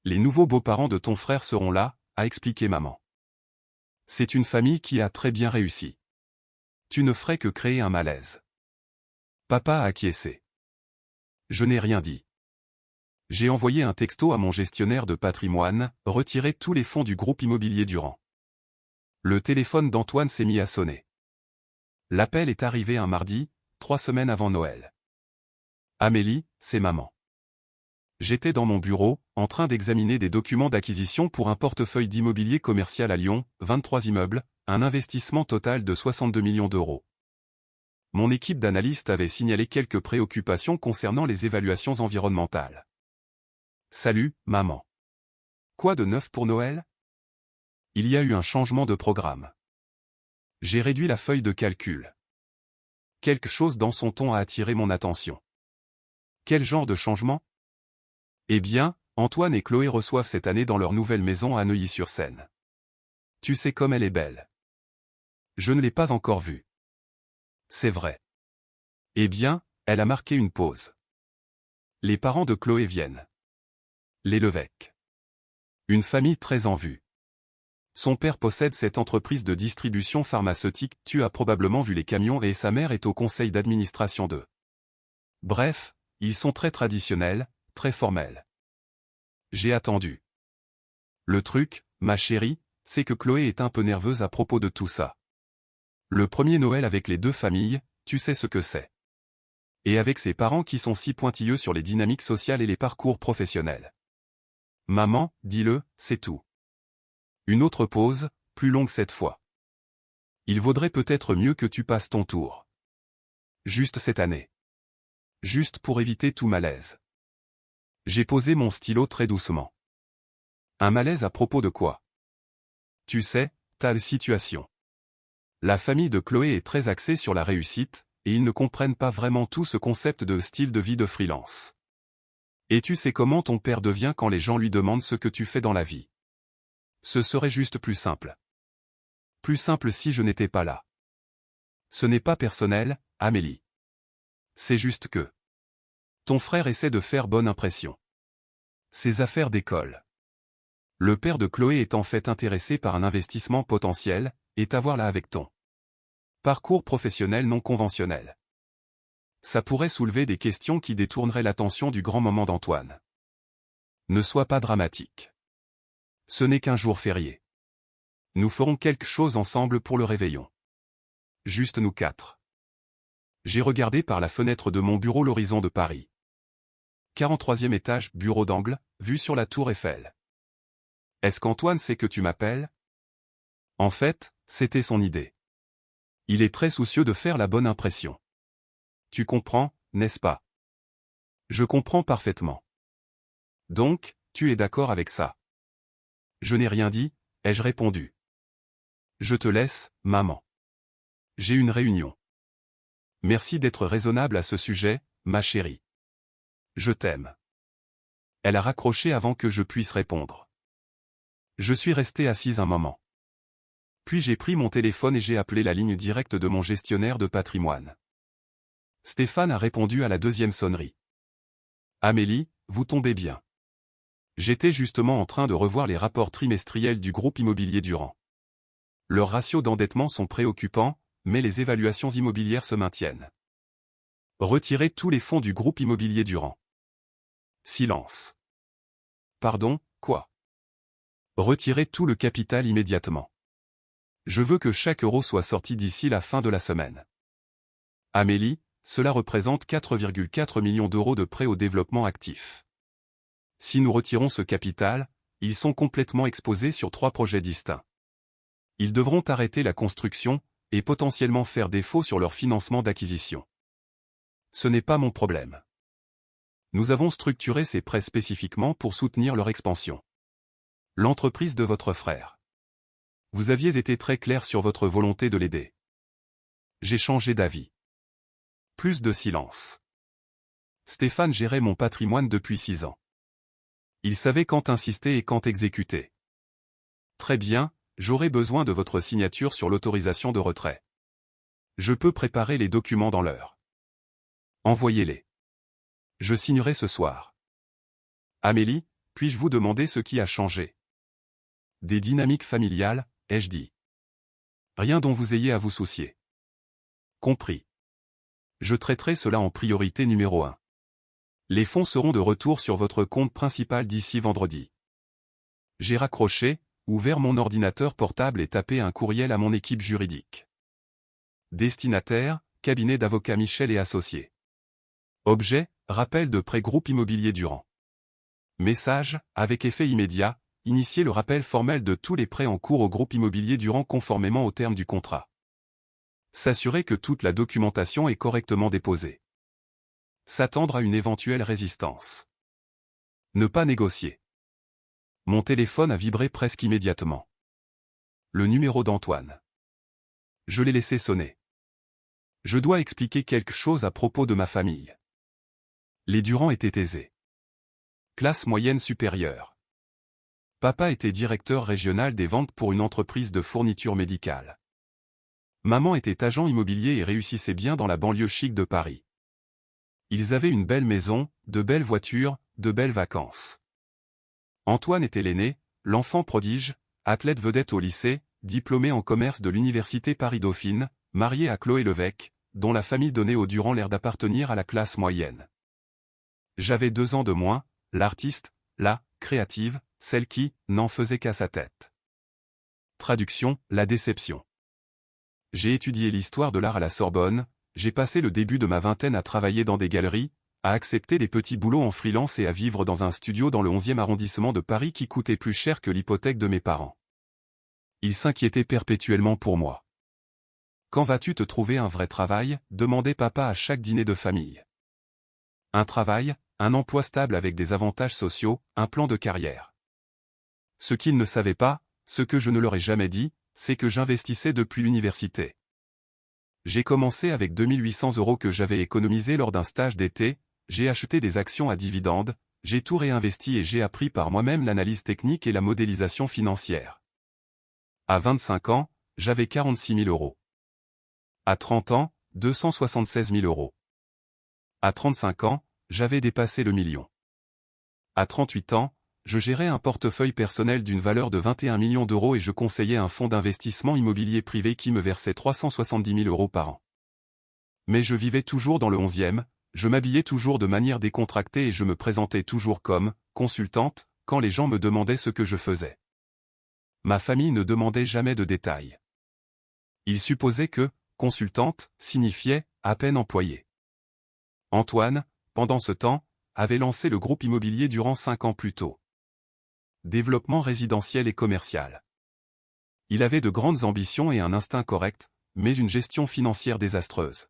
Les nouveaux beaux-parents de ton frère seront là, a expliqué maman. C'est une famille qui a très bien réussi. Tu ne ferais que créer un malaise. Papa a acquiescé. Je n'ai rien dit. J'ai envoyé un texto à mon gestionnaire de patrimoine, retirer tous les fonds du groupe immobilier Durand. Le téléphone d'Antoine s'est mis à sonner. L'appel est arrivé un mardi, 3 semaines avant Noël. Amélie, c'est maman. J'étais dans mon bureau, en train d'examiner des documents d'acquisition pour un portefeuille d'immobilier commercial à Lyon, 23 immeubles, un investissement total de 62 millions d'euros. Mon équipe d'analystes avait signalé quelques préoccupations concernant les évaluations environnementales. Salut, maman. Quoi de neuf pour Noël? Il y a eu un changement de programme. J'ai réduit la feuille de calcul. Quelque chose dans son ton a attiré mon attention. Quel genre de changement? Eh bien, Antoine et Chloé reçoivent cette année dans leur nouvelle maison à Neuilly-sur-Seine. Tu sais comme elle est belle. Je ne l'ai pas encore vue. C'est vrai. Eh bien, elle a marqué une pause. Les parents de Chloé viennent. Les Levesque. Une famille très en vue. Son père possède cette entreprise de distribution pharmaceutique, tu as probablement vu les camions, et sa mère est au conseil d'administration d'eux. Bref, ils sont très traditionnels, très formels. J'ai attendu. Le truc, ma chérie, c'est que Chloé est un peu nerveuse à propos de tout ça. Le premier Noël avec les deux familles, tu sais ce que c'est. Et avec ses parents qui sont si pointilleux sur les dynamiques sociales et les parcours professionnels. Maman, dis-le, c'est tout. Une autre pause, plus longue cette fois. Il vaudrait peut-être mieux que tu passes ton tour. Juste cette année. Juste pour éviter tout malaise. J'ai posé mon stylo très doucement. Un malaise à propos de quoi? Tu sais, telle situation. La famille de Chloé est très axée sur la réussite, et ils ne comprennent pas vraiment tout ce concept de style de vie de freelance. Et tu sais comment ton père devient quand les gens lui demandent ce que tu fais dans la vie. Ce serait juste plus simple. Plus simple si je n'étais pas là. Ce n'est pas personnel, Amélie. C'est juste que ton frère essaie de faire bonne impression. Ses affaires décollent. Le père de Chloé est en fait intéressé par un investissement potentiel, et t'avoir là avec ton parcours professionnel non conventionnel. Ça pourrait soulever des questions qui détourneraient l'attention du grand moment d'Antoine. Ne sois pas dramatique. Ce n'est qu'un jour férié. Nous ferons quelque chose ensemble pour le réveillon. Juste nous quatre. J'ai regardé par la fenêtre de mon bureau l'horizon de Paris. 43e étage, bureau d'angle, vue sur la tour Eiffel. Est-ce qu'Antoine sait que tu m'appelles? En fait, c'était son idée. Il est très soucieux de faire la bonne impression. Tu comprends, n'est-ce pas? Je comprends parfaitement. Donc, tu es d'accord avec ça? Je n'ai rien dit, ai-je répondu. Je te laisse, maman. J'ai une réunion. Merci d'être raisonnable à ce sujet, ma chérie. Je t'aime. Elle a raccroché avant que je puisse répondre. Je suis resté assise un moment. Puis j'ai pris mon téléphone et j'ai appelé la ligne directe de mon gestionnaire de patrimoine. Stéphane a répondu à la deuxième sonnerie. Amélie, vous tombez bien. J'étais justement en train de revoir les rapports trimestriels du groupe immobilier Durand. Leurs ratios d'endettement sont préoccupants, mais les évaluations immobilières se maintiennent. Retirez tous les fonds du groupe immobilier Durand. Silence. Pardon, quoi? Retirez tout le capital immédiatement. Je veux que chaque euro soit sorti d'ici la fin de la semaine. Amélie, cela représente 4,4 millions d'euros de prêts au développement actif. Si nous retirons ce capital, ils sont complètement exposés sur 3 projets distincts. Ils devront arrêter la construction, et potentiellement faire défaut sur leur financement d'acquisition. Ce n'est pas mon problème. Nous avons structuré ces prêts spécifiquement pour soutenir leur expansion. L'entreprise de votre frère. Vous aviez été très clair sur votre volonté de l'aider. J'ai changé d'avis. Plus de silence. Stéphane gérait mon patrimoine depuis 6 ans. Il savait quand insister et quand exécuter. Très bien, j'aurai besoin de votre signature sur l'autorisation de retrait. Je peux préparer les documents dans l'heure. Envoyez-les. Je signerai ce soir. Amélie, puis-je vous demander ce qui a changé? Des dynamiques familiales, ai-je dit. Rien dont vous ayez à vous soucier. Compris. Je traiterai cela en priorité numéro 1. Les fonds seront de retour sur votre compte principal d'ici vendredi. J'ai raccroché, ouvert mon ordinateur portable et tapé un courriel à mon équipe juridique. Destinataire, cabinet d'avocats Michel et Associés. Objet, rappel de prêt groupe immobilier Durand. Message, avec effet immédiat, initier le rappel formel de tous les prêts en cours au groupe immobilier Durand conformément aux termes du contrat. S'assurer que toute la documentation est correctement déposée. S'attendre à une éventuelle résistance. Ne pas négocier. Mon téléphone a vibré presque immédiatement. Le numéro d'Antoine. Je l'ai laissé sonner. Je dois expliquer quelque chose à propos de ma famille. Les Durand étaient aisés. Classe moyenne supérieure. Papa était directeur régional des ventes pour une entreprise de fourniture médicale. Maman était agent immobilier et réussissait bien dans la banlieue chic de Paris. Ils avaient une belle maison, de belles voitures, de belles vacances. Antoine était l'aîné, l'enfant prodige, athlète vedette au lycée, diplômé en commerce de l'université Paris-Dauphine, marié à Chloé Levesque, dont la famille donnait aux Durand l'air d'appartenir à la classe moyenne. J'avais 2 ans de moins, l'artiste, la créative, celle qui n'en faisait qu'à sa tête. Traduction, la déception. J'ai étudié l'histoire de l'art à la Sorbonne, j'ai passé le début de ma vingtaine à travailler dans des galeries, à accepter des petits boulots en freelance et à vivre dans un studio dans le 11e arrondissement de Paris qui coûtait plus cher que l'hypothèque de mes parents. Ils s'inquiétaient perpétuellement pour moi. Quand vas-tu te trouver un vrai travail? Demandait papa à chaque dîner de famille. Un travail, un emploi stable avec des avantages sociaux, un plan de carrière. Ce qu'ils ne savaient pas, ce que je ne leur ai jamais dit, c'est que j'investissais depuis l'université. J'ai commencé avec 2800 € que j'avais économisés lors d'un stage d'été, j'ai acheté des actions à dividendes, j'ai tout réinvesti et j'ai appris par moi-même l'analyse technique et la modélisation financière. À 25 ans, j'avais 46 000 €. À 30 ans, 276 000 €. À 35 ans, j'avais dépassé le million. À 38 ans, je gérais un portefeuille personnel d'une valeur de 21 millions d'euros et je conseillais un fonds d'investissement immobilier privé qui me versait 370 000 € par an. Mais je vivais toujours dans le 11e, je m'habillais toujours de manière décontractée et je me présentais toujours comme consultante quand les gens me demandaient ce que je faisais. Ma famille ne demandait jamais de détails. Ils supposaient que consultante signifiait à peine employée. Antoine, pendant ce temps, avait lancé le groupe immobilier Durand 5 ans plus tôt. Développement résidentiel et commercial. Il avait de grandes ambitions et un instinct correct, mais une gestion financière désastreuse.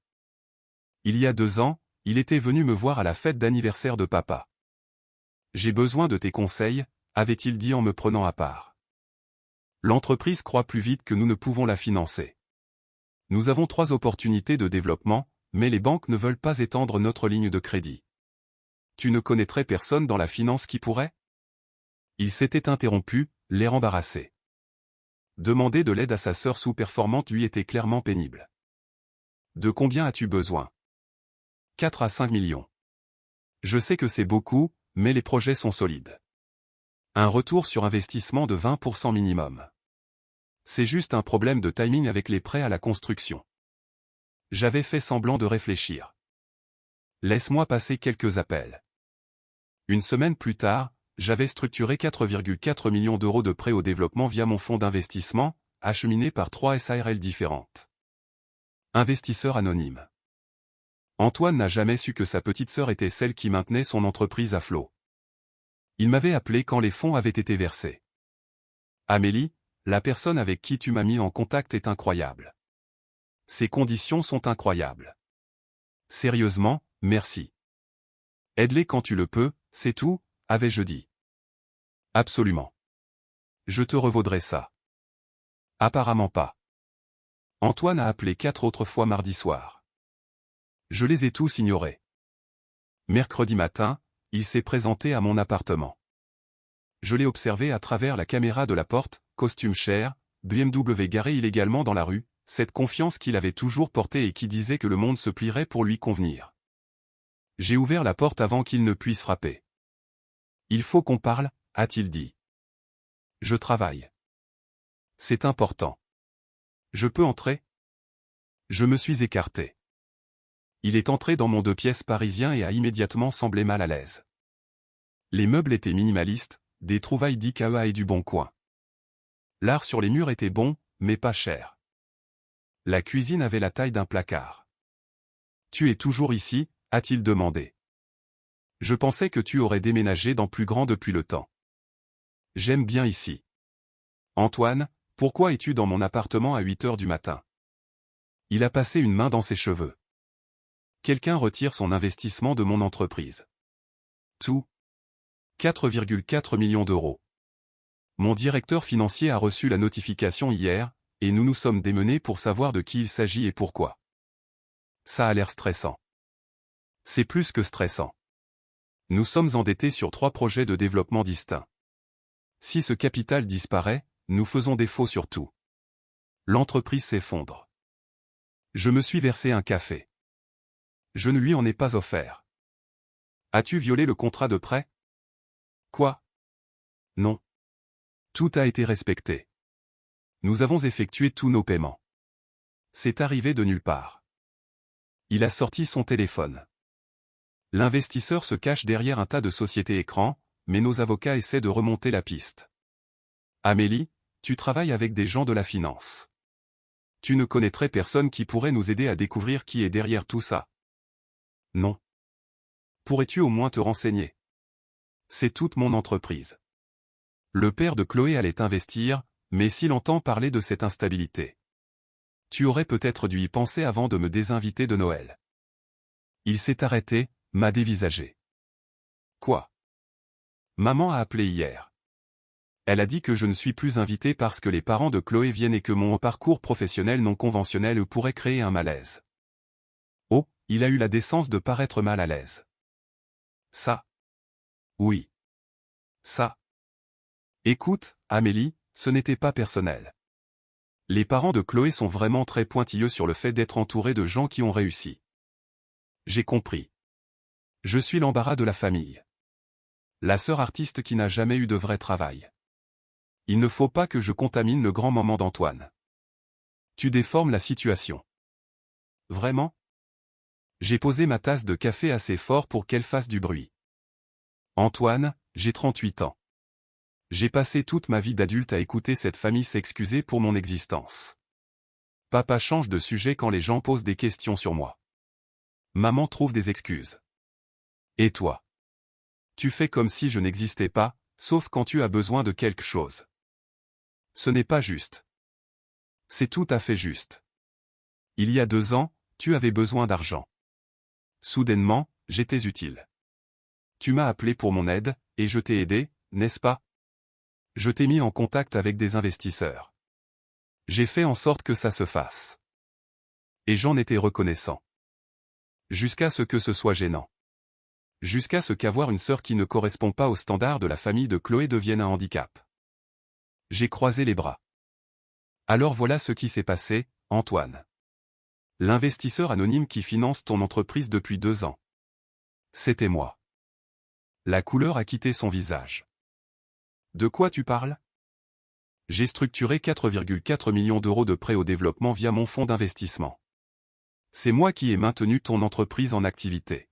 Il y a 2 ans, il était venu me voir à la fête d'anniversaire de papa. J'ai besoin de tes conseils, avait-il dit en me prenant à part. L'entreprise croît plus vite que nous ne pouvons la financer. Nous avons 3 opportunités de développement, mais les banques ne veulent pas étendre notre ligne de crédit. Tu ne connaîtrais personne dans la finance qui pourrait? Il s'était interrompu, l'air embarrassé. Demander de l'aide à sa sœur sous-performante lui était clairement pénible. De combien as-tu besoin? 4 à 5 millions. Je sais que c'est beaucoup, mais les projets sont solides. Un retour sur investissement de 20% minimum. C'est juste un problème de timing avec les prêts à la construction. J'avais fait semblant de réfléchir. Laisse-moi passer quelques appels. Une semaine plus tard, j'avais structuré 4,4 millions d'euros de prêts au développement via mon fonds d'investissement, acheminé par 3 SARL différentes. Investisseur anonyme. Antoine n'a jamais su que sa petite sœur était celle qui maintenait son entreprise à flot. Il m'avait appelé quand les fonds avaient été versés. Amélie, la personne avec qui tu m'as mis en contact est incroyable. Ces conditions sont incroyables. Sérieusement, merci. Aide-les quand tu le peux, c'est tout, avais-je dit. Absolument. Je te revaudrai ça. Apparemment pas. Antoine a appelé 4 autres fois mardi soir. Je les ai tous ignorés. Mercredi matin, il s'est présenté à mon appartement. Je l'ai observé à travers la caméra de la porte, costume cher, BMW garé illégalement dans la rue, cette confiance qu'il avait toujours portée et qui disait que le monde se plierait pour lui convenir. J'ai ouvert la porte avant qu'il ne puisse frapper. Il faut qu'on parle, a-t-il dit. Je travaille. C'est important. Je peux entrer? Je me suis écarté. Il est entré dans mon 2 pièces parisien et a immédiatement semblé mal à l'aise. Les meubles étaient minimalistes, des trouvailles d'IKEA et du Bon Coin. L'art sur les murs était bon, mais pas cher. La cuisine avait la taille d'un placard. Tu es toujours ici, a-t-il demandé. Je pensais que tu aurais déménagé dans plus grand depuis le temps. J'aime bien ici. Antoine, pourquoi es-tu dans mon appartement à 8 heures du matin? Il a passé une main dans ses cheveux. Quelqu'un retire son investissement de mon entreprise. Tout. 4,4 millions d'euros. Mon directeur financier a reçu la notification hier, et nous nous sommes démenés pour savoir de qui il s'agit et pourquoi. Ça a l'air stressant. C'est plus que stressant. Nous sommes endettés sur 3 projets de développement distincts. Si ce capital disparaît, nous faisons défaut sur tout. L'entreprise s'effondre. Je me suis versé un café. Je ne lui en ai pas offert. As-tu violé le contrat de prêt? Quoi? Non. Tout a été respecté. Nous avons effectué tous nos paiements. C'est arrivé de nulle part. Il a sorti son téléphone. L'investisseur se cache derrière un tas de sociétés écrans, mais nos avocats essaient de remonter la piste. Amélie, tu travailles avec des gens de la finance. Tu ne connaîtrais personne qui pourrait nous aider à découvrir qui est derrière tout ça? Non. Pourrais-tu au moins te renseigner? C'est toute mon entreprise. Le père de Chloé allait investir, mais s'il entend parler de cette instabilité. Tu aurais peut-être dû y penser avant de me désinviter de Noël. Il s'est arrêté, m'a dévisagé. Quoi? Maman a appelé hier. Elle a dit que je ne suis plus invité parce que les parents de Chloé viennent et que mon parcours professionnel non conventionnel pourrait créer un malaise. Oh, il a eu la décence de paraître mal à l'aise. Ça. Oui. Ça. Écoute, Amélie, ce n'était pas personnel. Les parents de Chloé sont vraiment très pointilleux sur le fait d'être entourés de gens qui ont réussi. J'ai compris. Je suis l'embarras de la famille. La sœur artiste qui n'a jamais eu de vrai travail. Il ne faut pas que je contamine le grand moment d'Antoine. Tu déformes la situation. Vraiment? J'ai posé ma tasse de café assez fort pour qu'elle fasse du bruit. Antoine, j'ai 38 ans. J'ai passé toute ma vie d'adulte à écouter cette famille s'excuser pour mon existence. Papa change de sujet quand les gens posent des questions sur moi. Maman trouve des excuses. Et toi? Tu fais comme si je n'existais pas, sauf quand tu as besoin de quelque chose. Ce n'est pas juste. C'est tout à fait juste. Il y a 2 ans, tu avais besoin d'argent. Soudainement, j'étais utile. Tu m'as appelé pour mon aide, et je t'ai aidé, n'est-ce pas? Je t'ai mis en contact avec des investisseurs. J'ai fait en sorte que ça se fasse. Et j'en étais reconnaissant. Jusqu'à ce que ce soit gênant. Jusqu'à ce qu'avoir une sœur qui ne correspond pas aux standards de la famille de Chloé devienne un handicap. J'ai croisé les bras. Alors voilà ce qui s'est passé, Antoine. L'investisseur anonyme qui finance ton entreprise depuis 2 ans. C'était moi. La couleur a quitté son visage. De quoi tu parles? J'ai structuré 4,4 millions d'euros de prêts au développement via mon fonds d'investissement. C'est moi qui ai maintenu ton entreprise en activité.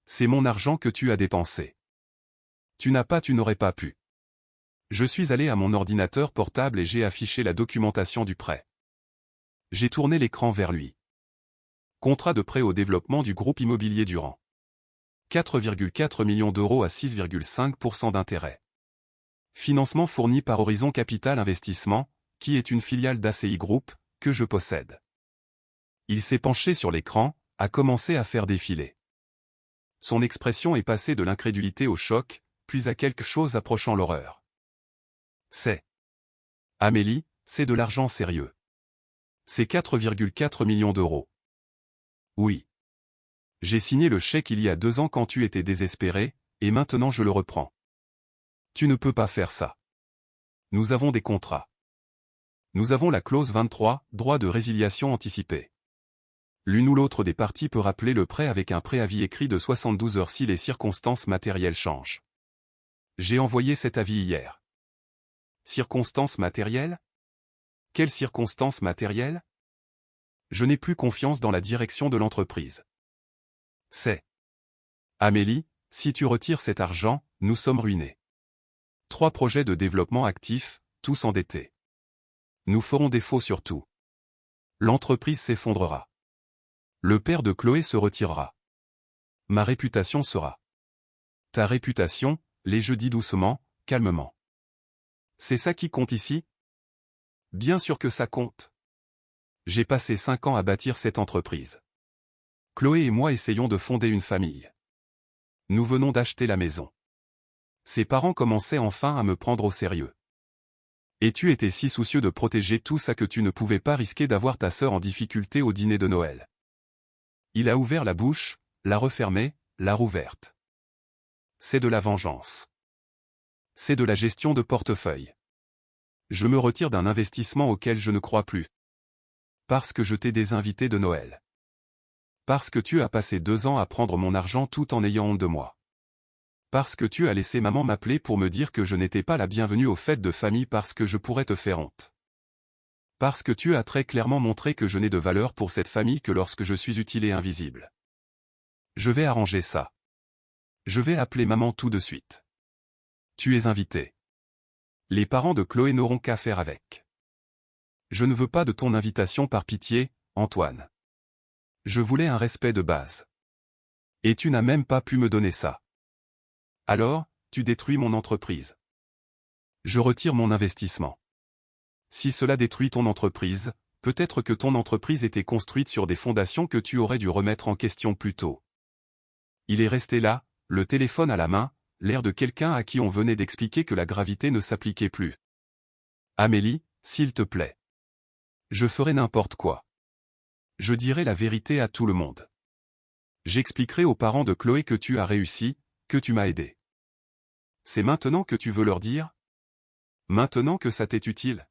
C'est mon argent que tu as dépensé. Tu n'aurais pas pu. Je suis allé à mon ordinateur portable et j'ai affiché la documentation du prêt. J'ai tourné l'écran vers lui. Contrat de prêt au développement du groupe immobilier Durand. 4,4 millions d'euros à 6,5% d'intérêt. Financement fourni par Horizon Capital Investissement, qui est une filiale d'ACI Group, que je possède. Il s'est penché sur l'écran, a commencé à faire défiler. Son expression est passée de l'incrédulité au choc, puis à quelque chose approchant l'horreur. C'est. Amélie, c'est de l'argent sérieux. C'est 4,4 millions d'euros. Oui. J'ai signé le chèque il y a 2 ans quand tu étais désespéré, et maintenant je le reprends. Tu ne peux pas faire ça. Nous avons des contrats. Nous avons la clause 23, droit de résiliation anticipée. L'une ou l'autre des parties peut rappeler le prêt avec un préavis écrit de 72 heures si les circonstances matérielles changent. J'ai envoyé cet avis hier. Circonstances matérielles? Quelles circonstances matérielles? Je n'ai plus confiance dans la direction de l'entreprise. C'est. Amélie, si tu retires cet argent, nous sommes ruinés. 3 projets de développement actifs, tous endettés. Nous ferons défaut sur tout. L'entreprise s'effondrera. Le père de Chloé se retirera. Ma réputation sera. Ta réputation, les je dis doucement, calmement. C'est ça qui compte ici? Bien sûr que ça compte. J'ai passé 5 ans à bâtir cette entreprise. Chloé et moi essayons de fonder une famille. Nous venons d'acheter la maison. Ses parents commençaient enfin à me prendre au sérieux. Et tu étais si soucieux de protéger tout ça que tu ne pouvais pas risquer d'avoir ta sœur en difficulté au dîner de Noël. Il a ouvert la bouche, l'a refermée, l'a rouverte. C'est de la vengeance. C'est de la gestion de portefeuille. Je me retire d'un investissement auquel je ne crois plus. Parce que je t'ai désinvité de Noël. Parce que tu as passé 2 ans à prendre mon argent tout en ayant honte de moi. Parce que tu as laissé maman m'appeler pour me dire que je n'étais pas la bienvenue aux fêtes de famille parce que je pourrais te faire honte. Parce que tu as très clairement montré que je n'ai de valeur pour cette famille que lorsque je suis utile et invisible. Je vais arranger ça. Je vais appeler maman tout de suite. Tu es invité. Les parents de Chloé n'auront qu'à faire avec. Je ne veux pas de ton invitation par pitié, Antoine. Je voulais un respect de base. Et tu n'as même pas pu me donner ça. Alors, tu détruis mon entreprise. Je retire mon investissement. Si cela détruit ton entreprise, peut-être que ton entreprise était construite sur des fondations que tu aurais dû remettre en question plus tôt. Il est resté là, le téléphone à la main, l'air de quelqu'un à qui on venait d'expliquer que la gravité ne s'appliquait plus. Amélie, s'il te plaît. Je ferai n'importe quoi. Je dirai la vérité à tout le monde. J'expliquerai aux parents de Chloé que tu as réussi, que tu m'as aidé. C'est maintenant que tu veux leur dire? Maintenant que ça t'est utile?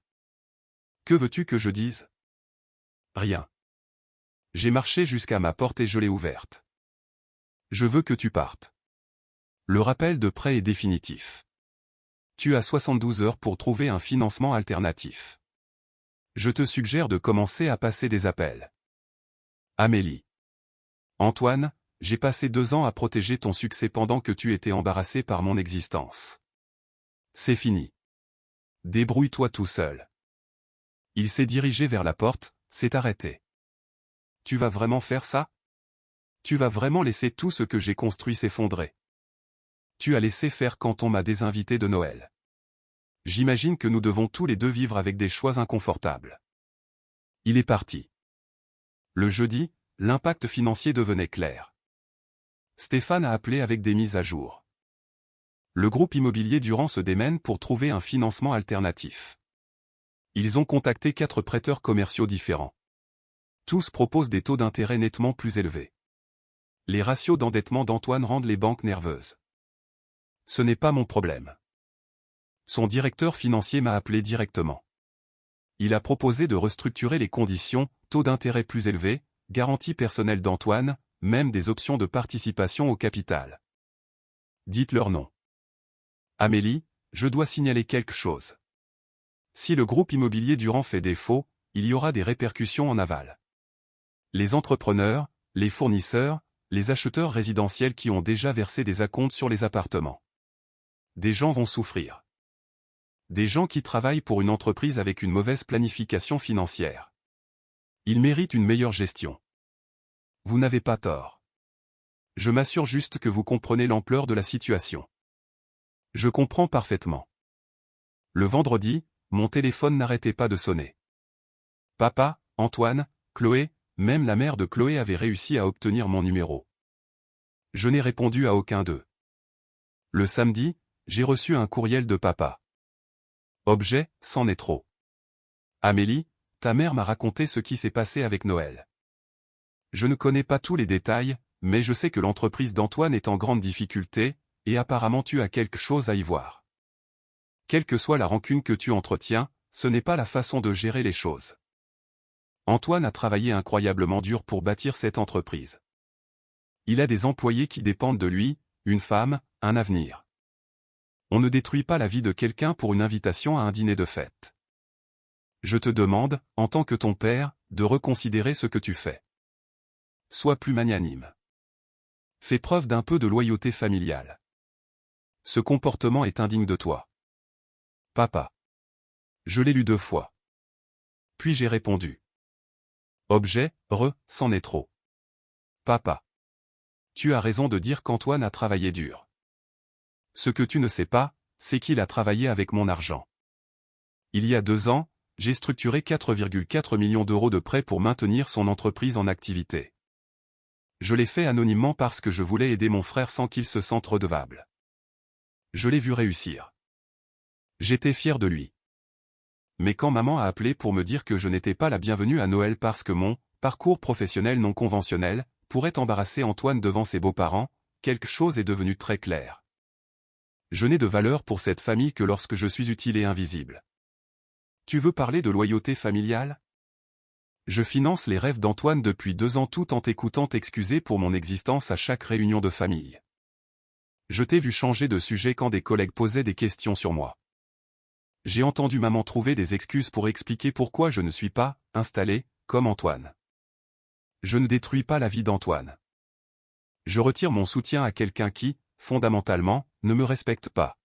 Que veux-tu que je dise? Rien. J'ai marché jusqu'à ma porte et je l'ai ouverte. Je veux que tu partes. Le rappel de prêt est définitif. Tu as 72 heures pour trouver un financement alternatif. Je te suggère de commencer à passer des appels. Amélie. Antoine, j'ai passé 2 ans à protéger ton succès pendant que tu étais embarrassé par mon existence. C'est fini. Débrouille-toi tout seul. Il s'est dirigé vers la porte, s'est arrêté. Tu vas vraiment faire ça? Tu vas vraiment laisser tout ce que j'ai construit s'effondrer? Tu as laissé faire quand on m'a désinvité de Noël. J'imagine que nous devons tous les deux vivre avec des choix inconfortables. Il est parti. Le jeudi, l'impact financier devenait clair. Stéphane a appelé avec des mises à jour. Le groupe immobilier Durand se démène pour trouver un financement alternatif. Ils ont contacté 4 prêteurs commerciaux différents. Tous proposent des taux d'intérêt nettement plus élevés. Les ratios d'endettement d'Antoine rendent les banques nerveuses. Ce n'est pas mon problème. Son directeur financier m'a appelé directement. Il a proposé de restructurer les conditions, taux d'intérêt plus élevés, garantie personnelle d'Antoine, même des options de participation au capital. Dites leur nom. Amélie, je dois signaler quelque chose. Si le groupe immobilier Durand fait défaut, il y aura des répercussions en aval. Les entrepreneurs, les fournisseurs, les acheteurs résidentiels qui ont déjà versé des acomptes sur les appartements. Des gens vont souffrir. Des gens qui travaillent pour une entreprise avec une mauvaise planification financière. Ils méritent une meilleure gestion. Vous n'avez pas tort. Je m'assure juste que vous comprenez l'ampleur de la situation. Je comprends parfaitement. Le vendredi, mon téléphone n'arrêtait pas de sonner. Papa, Antoine, Chloé, même la mère de Chloé avait réussi à obtenir mon numéro. Je n'ai répondu à aucun d'eux. Le samedi, j'ai reçu un courriel de papa. Objet, c'en est trop. Amélie, ta mère m'a raconté ce qui s'est passé avec Noël. Je ne connais pas tous les détails, mais je sais que l'entreprise d'Antoine est en grande difficulté, et apparemment tu as quelque chose à y voir. Quelle que soit la rancune que tu entretiens, ce n'est pas la façon de gérer les choses. Antoine a travaillé incroyablement dur pour bâtir cette entreprise. Il a des employés qui dépendent de lui, une femme, un avenir. On ne détruit pas la vie de quelqu'un pour une invitation à un dîner de fête. Je te demande, en tant que ton père, de reconsidérer ce que tu fais. Sois plus magnanime. Fais preuve d'un peu de loyauté familiale. Ce comportement est indigne de toi. Papa. Je l'ai lu 2 fois. Puis j'ai répondu. Objet, c'en est trop. Papa. Tu as raison de dire qu'Antoine a travaillé dur. Ce que tu ne sais pas, c'est qu'il a travaillé avec mon argent. Il y a 2 ans, j'ai structuré 4,4 millions d'euros de prêts pour maintenir son entreprise en activité. Je l'ai fait anonymement parce que je voulais aider mon frère sans qu'il se sente redevable. Je l'ai vu réussir. J'étais fier de lui. Mais quand maman a appelé pour me dire que je n'étais pas la bienvenue à Noël parce que mon parcours professionnel non conventionnel pourrait embarrasser Antoine devant ses beaux-parents, quelque chose est devenu très clair. Je n'ai de valeur pour cette famille que lorsque je suis utile et invisible. Tu veux parler de loyauté familiale? Je finance les rêves d'Antoine depuis 2 ans tout en t'écoutant t'excuser pour mon existence à chaque réunion de famille. Je t'ai vu changer de sujet quand des collègues posaient des questions sur moi. J'ai entendu maman trouver des excuses pour expliquer pourquoi je ne suis pas installé comme Antoine. Je ne détruis pas la vie d'Antoine. Je retire mon soutien à quelqu'un qui, fondamentalement, ne me respecte pas.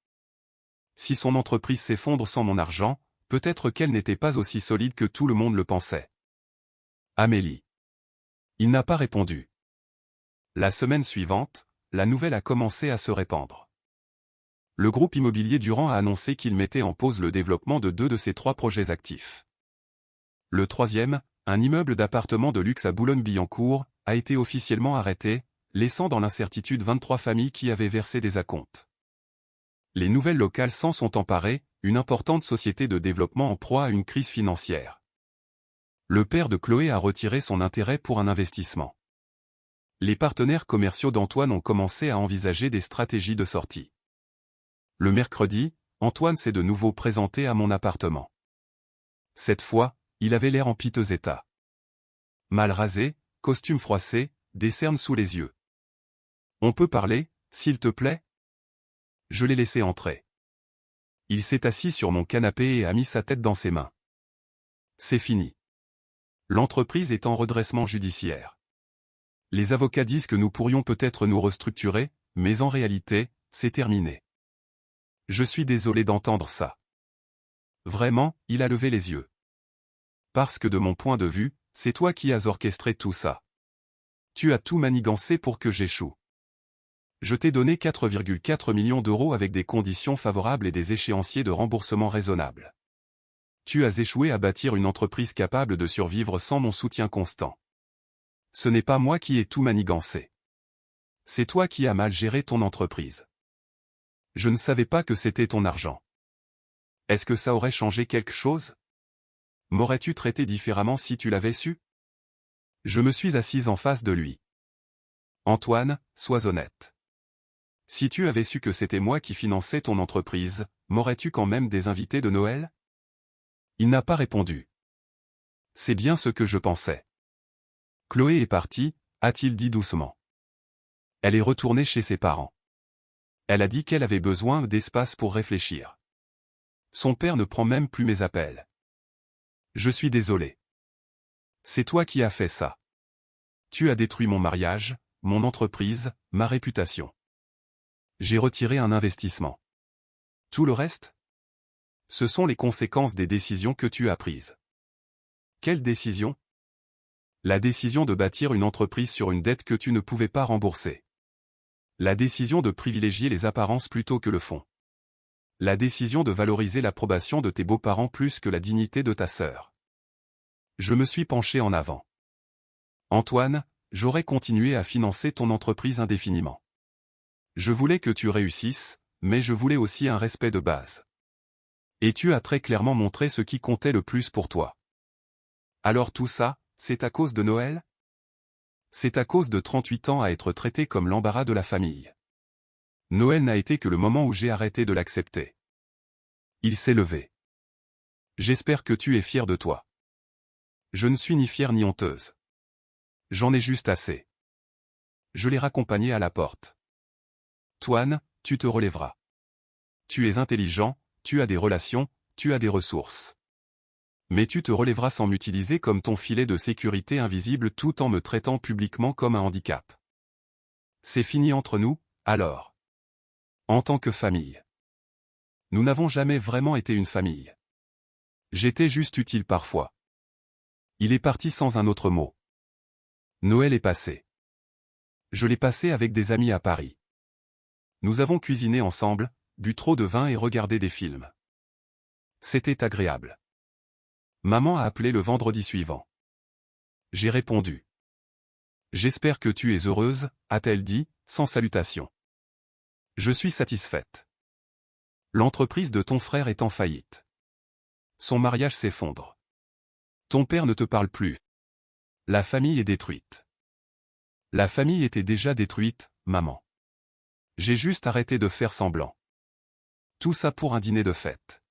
Si son entreprise s'effondre sans mon argent, peut-être qu'elle n'était pas aussi solide que tout le monde le pensait. Amélie. Il n'a pas répondu. La semaine suivante, la nouvelle a commencé à se répandre. Le groupe immobilier Durand a annoncé qu'il mettait en pause le développement de 2 de ses 3 projets actifs. Le 3e, un immeuble d'appartements de luxe à Boulogne-Billancourt, a été officiellement arrêté, laissant dans l'incertitude 23 familles qui avaient versé des acomptes. Les nouvelles locales s'en sont emparées, une importante société de développement en proie à une crise financière. Le père de Chloé a retiré son intérêt pour un investissement. Les partenaires commerciaux d'Antoine ont commencé à envisager des stratégies de sortie. Le mercredi, Antoine s'est de nouveau présenté à mon appartement. Cette fois, il avait l'air en piteux état. Mal rasé, costume froissé, des cernes sous les yeux. On peut parler, s'il te plaît? Je l'ai laissé entrer. Il s'est assis sur mon canapé et a mis sa tête dans ses mains. C'est fini. L'entreprise est en redressement judiciaire. Les avocats disent que nous pourrions peut-être nous restructurer, mais en réalité, c'est terminé. Je suis désolé d'entendre ça. Vraiment, il a levé les yeux. Parce que de mon point de vue, c'est toi qui as orchestré tout ça. Tu as tout manigancé pour que j'échoue. Je t'ai donné 4,4 millions d'euros avec des conditions favorables et des échéanciers de remboursement raisonnables. Tu as échoué à bâtir une entreprise capable de survivre sans mon soutien constant. Ce n'est pas moi qui ai tout manigancé. C'est toi qui as mal géré ton entreprise. Je ne savais pas que c'était ton argent. Est-ce que ça aurait changé quelque chose? M'aurais-tu traité différemment si tu l'avais su? Je me suis assise en face de lui. Antoine, sois honnête. Si tu avais su que c'était moi qui finançais ton entreprise, m'aurais-tu quand même des invités de Noël? Il n'a pas répondu. C'est bien ce que je pensais. Chloé est partie, a-t-il dit doucement. Elle est retournée chez ses parents. Elle a dit qu'elle avait besoin d'espace pour réfléchir. Son père ne prend même plus mes appels. Je suis désolé. C'est toi qui as fait ça. Tu as détruit mon mariage, mon entreprise, ma réputation. J'ai retiré un investissement. Tout le reste? Ce sont les conséquences des décisions que tu as prises. Quelle décision? La décision de bâtir une entreprise sur une dette que tu ne pouvais pas rembourser. La décision de privilégier les apparences plutôt que le fond. La décision de valoriser l'approbation de tes beaux-parents plus que la dignité de ta sœur. Je me suis penché en avant. Antoine, j'aurais continué à financer ton entreprise indéfiniment. Je voulais que tu réussisses, mais je voulais aussi un respect de base. Et tu as très clairement montré ce qui comptait le plus pour toi. Alors tout ça, c'est à cause de Noël? C'est à cause de 38 ans à être traité comme l'embarras de la famille. Noël n'a été que le moment où j'ai arrêté de l'accepter. Il s'est levé. J'espère que tu es fier de toi. Je ne suis ni fière ni honteuse. J'en ai juste assez. Je l'ai raccompagné à la porte. Toine, tu te relèveras. tu es intelligent, tu as des relations, tu as des ressources. Mais tu te relèveras sans m'utiliser comme ton filet de sécurité invisible tout en me traitant publiquement comme un handicap. C'est fini entre nous, alors. En tant que famille. Nous n'avons jamais vraiment été une famille. J'étais juste utile parfois. Il est parti sans un autre mot. Noël est passé. Je l'ai passé avec des amis à Paris. Nous avons cuisiné ensemble, bu trop de vin et regardé des films. C'était agréable. Maman a appelé le vendredi suivant. J'ai répondu. J'espère que tu es heureuse, a-t-elle dit, sans salutation. Je suis satisfaite. L'entreprise de ton frère est en faillite. Son mariage s'effondre. Ton père ne te parle plus. La famille est détruite. La famille était déjà détruite, maman. J'ai juste arrêté de faire semblant. Tout ça pour un dîner de fête.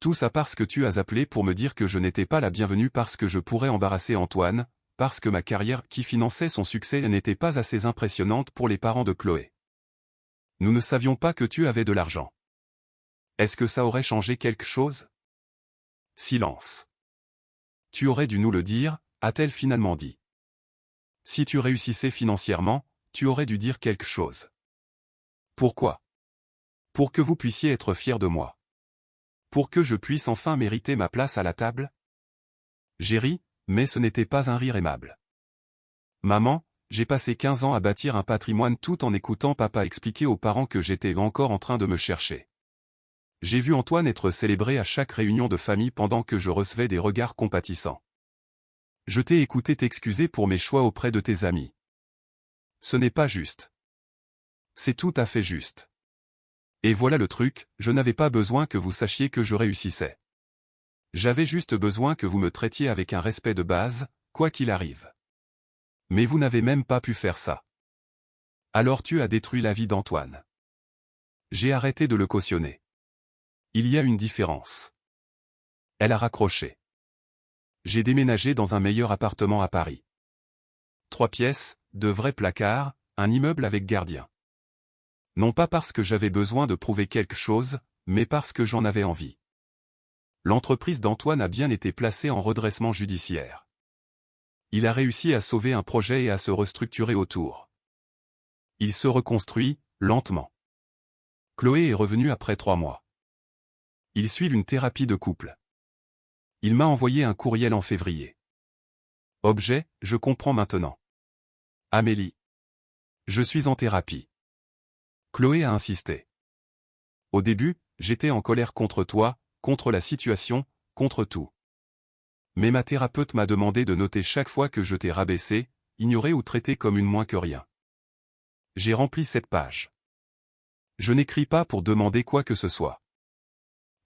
Tout ça parce que tu as appelé pour me dire que je n'étais pas la bienvenue parce que je pourrais embarrasser Antoine, parce que ma carrière qui finançait son succès n'était pas assez impressionnante pour les parents de Chloé. Nous ne savions pas que tu avais de l'argent. Est-ce que ça aurait changé quelque chose? Silence. Tu aurais dû nous le dire, a-t-elle finalement dit. Si tu réussissais financièrement, tu aurais dû dire quelque chose. Pourquoi? Pour que vous puissiez être fiers de moi. Pour que je puisse enfin mériter ma place à la table? J'ai ri, mais ce n'était pas un rire aimable. Maman, j'ai passé 15 ans à bâtir un patrimoine tout en écoutant papa expliquer aux parents que j'étais encore en train de me chercher. J'ai vu Antoine être célébré à chaque réunion de famille pendant que je recevais des regards compatissants. Je t'ai écouté t'excuser pour mes choix auprès de tes amis. Ce n'est pas juste. C'est tout à fait juste. Et voilà le truc, je n'avais pas besoin que vous sachiez que je réussissais. J'avais juste besoin que vous me traitiez avec un respect de base, quoi qu'il arrive. Mais vous n'avez même pas pu faire ça. Alors tu as détruit la vie d'Antoine. J'ai arrêté de le cautionner. Il y a une différence. Elle a raccroché. J'ai déménagé dans un meilleur appartement à Paris. 3 pièces, de vrais placards, un immeuble avec gardien. Non pas parce que j'avais besoin de prouver quelque chose, mais parce que j'en avais envie. L'entreprise d'Antoine a bien été placée en redressement judiciaire. Il a réussi à sauver un projet et à se restructurer autour. Il se reconstruit, lentement. Chloé est revenue après 3 mois. Ils suivent une thérapie de couple. Il m'a envoyé un courriel en février. Objet, je comprends maintenant. Amélie. Je suis en thérapie. Chloé a insisté. Au début, j'étais en colère contre toi, contre la situation, contre tout. Mais ma thérapeute m'a demandé de noter chaque fois que je t'ai rabaissé, ignoré ou traité comme une moins que rien. J'ai rempli cette page. Je n'écris pas pour demander quoi que ce soit.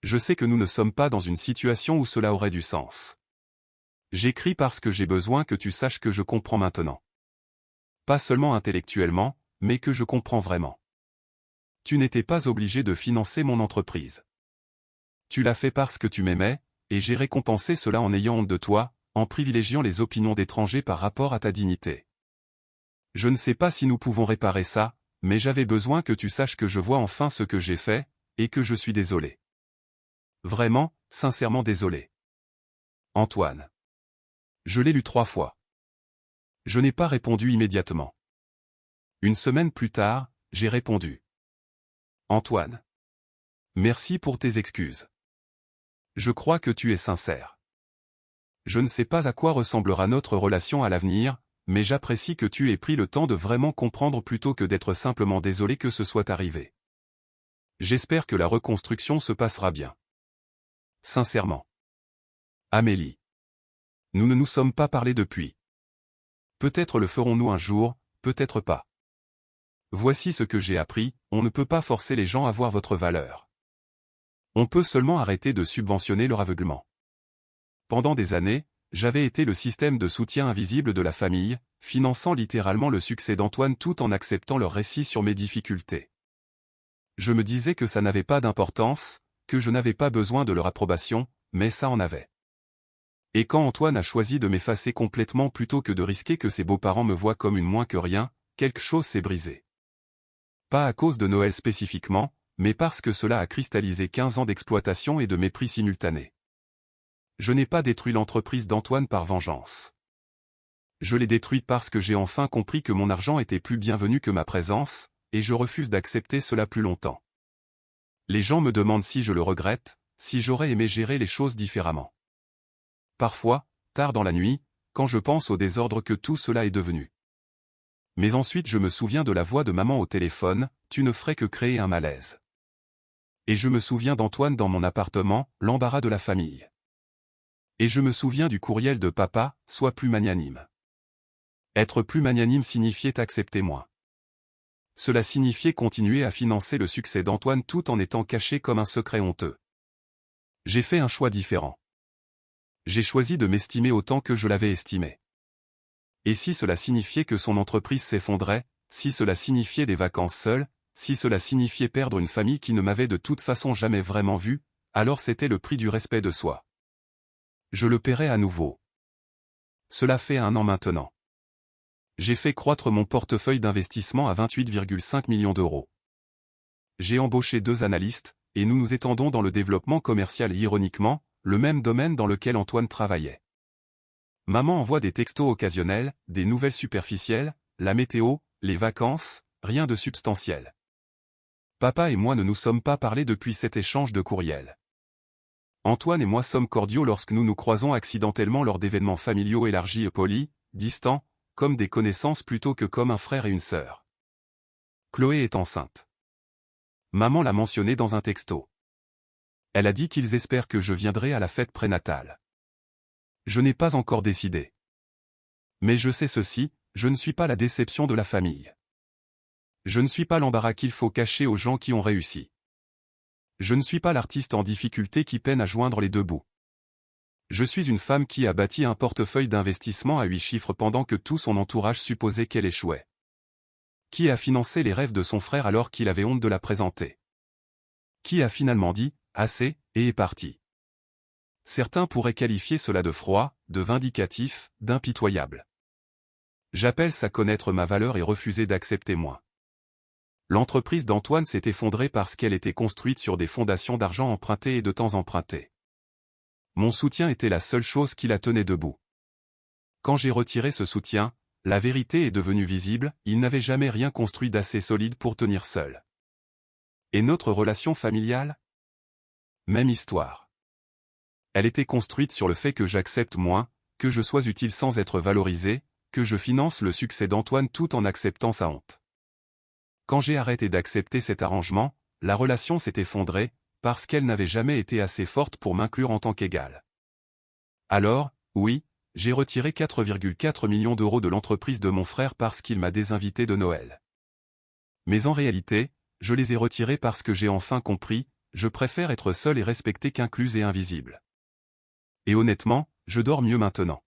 Je sais que nous ne sommes pas dans une situation où cela aurait du sens. J'écris parce que j'ai besoin que tu saches que je comprends maintenant. Pas seulement intellectuellement, mais que je comprends vraiment. Tu n'étais pas obligé de financer mon entreprise. Tu l'as fait parce que tu m'aimais, et j'ai récompensé cela en ayant honte de toi, en privilégiant les opinions d'étrangers par rapport à ta dignité. Je ne sais pas si nous pouvons réparer ça, mais j'avais besoin que tu saches que je vois enfin ce que j'ai fait, et que je suis désolé. Vraiment, sincèrement désolé. Antoine. Je l'ai lu 3 fois. Je n'ai pas répondu immédiatement. Une semaine plus tard, j'ai répondu. Antoine. Merci pour tes excuses. Je crois que tu es sincère. Je ne sais pas à quoi ressemblera notre relation à l'avenir, mais j'apprécie que tu aies pris le temps de vraiment comprendre plutôt que d'être simplement désolé que ce soit arrivé. J'espère que la reconstruction se passera bien. Sincèrement. Amélie. Nous ne nous sommes pas parlé depuis. Peut-être le ferons-nous un jour, peut-être pas. Voici ce que j'ai appris, on ne peut pas forcer les gens à voir votre valeur. On peut seulement arrêter de subventionner leur aveuglement. Pendant des années, j'avais été le système de soutien invisible de la famille, finançant littéralement le succès d'Antoine tout en acceptant leur récit sur mes difficultés. Je me disais que ça n'avait pas d'importance, que je n'avais pas besoin de leur approbation, mais ça en avait. Et quand Antoine a choisi de m'effacer complètement plutôt que de risquer que ses beaux-parents me voient comme une moins que rien, quelque chose s'est brisé. Pas à cause de Noël spécifiquement, mais parce que cela a cristallisé 15 ans d'exploitation et de mépris simultané. Je n'ai pas détruit l'entreprise d'Antoine par vengeance. Je l'ai détruite parce que j'ai enfin compris que mon argent était plus bienvenu que ma présence, et je refuse d'accepter cela plus longtemps. Les gens me demandent si je le regrette, si j'aurais aimé gérer les choses différemment. Parfois, tard dans la nuit, quand je pense au désordre que tout cela est devenu. Mais ensuite je me souviens de la voix de maman au téléphone, tu ne ferais que créer un malaise. Et je me souviens d'Antoine dans mon appartement, l'embarras de la famille. Et je me souviens du courriel de papa, sois plus magnanime. Être plus magnanime signifiait accepter moins. Cela signifiait continuer à financer le succès d'Antoine tout en étant caché comme un secret honteux. J'ai fait un choix différent. J'ai choisi de m'estimer autant que je l'avais estimé. Et si cela signifiait que son entreprise s'effondrait, si cela signifiait des vacances seules, si cela signifiait perdre une famille qui ne m'avait de toute façon jamais vraiment vu, alors c'était le prix du respect de soi. Je le paierai à nouveau. Cela fait 1 an maintenant. J'ai fait croître mon portefeuille d'investissement à 28,5 millions d'euros. J'ai embauché 2 analystes, et nous nous étendons dans le développement commercial ironiquement, le même domaine dans lequel Antoine travaillait. Maman envoie des textos occasionnels, des nouvelles superficielles, la météo, les vacances, rien de substantiel. Papa et moi ne nous sommes pas parlé depuis cet échange de courriels. Antoine et moi sommes cordiaux lorsque nous nous croisons accidentellement lors d'événements familiaux élargis et polis, distants, comme des connaissances plutôt que comme un frère et une sœur. Chloé est enceinte. Maman l'a mentionné dans un texto. Elle a dit qu'ils espèrent que je viendrai à la fête prénatale. Je n'ai pas encore décidé. Mais je sais ceci, je ne suis pas la déception de la famille. Je ne suis pas l'embarras qu'il faut cacher aux gens qui ont réussi. Je ne suis pas l'artiste en difficulté qui peine à joindre les deux bouts. Je suis une femme qui a bâti un portefeuille d'investissement à 8 chiffres pendant que tout son entourage supposait qu'elle échouait. Qui a financé les rêves de son frère alors qu'il avait honte de la présenter. Qui a finalement dit « assez » et est parti. Certains pourraient qualifier cela de froid, de vindicatif, d'impitoyable. J'appelle ça connaître ma valeur et refuser d'accepter moins. L'entreprise d'Antoine s'est effondrée parce qu'elle était construite sur des fondations d'argent emprunté et de temps emprunté. Mon soutien était la seule chose qui la tenait debout. Quand j'ai retiré ce soutien, la vérité est devenue visible, il n'avait jamais rien construit d'assez solide pour tenir seul. Et notre relation familiale? Même histoire. Elle était construite sur le fait que j'accepte moins, que je sois utile sans être valorisé, que je finance le succès d'Antoine tout en acceptant sa honte. Quand j'ai arrêté d'accepter cet arrangement, la relation s'est effondrée, parce qu'elle n'avait jamais été assez forte pour m'inclure en tant qu'égal. Alors, oui, j'ai retiré 4,4 millions d'euros de l'entreprise de mon frère parce qu'il m'a désinvité de Noël. Mais en réalité, je les ai retirés parce que j'ai enfin compris, je préfère être seul et respecté qu'inclus et invisible. Et honnêtement, je dors mieux maintenant.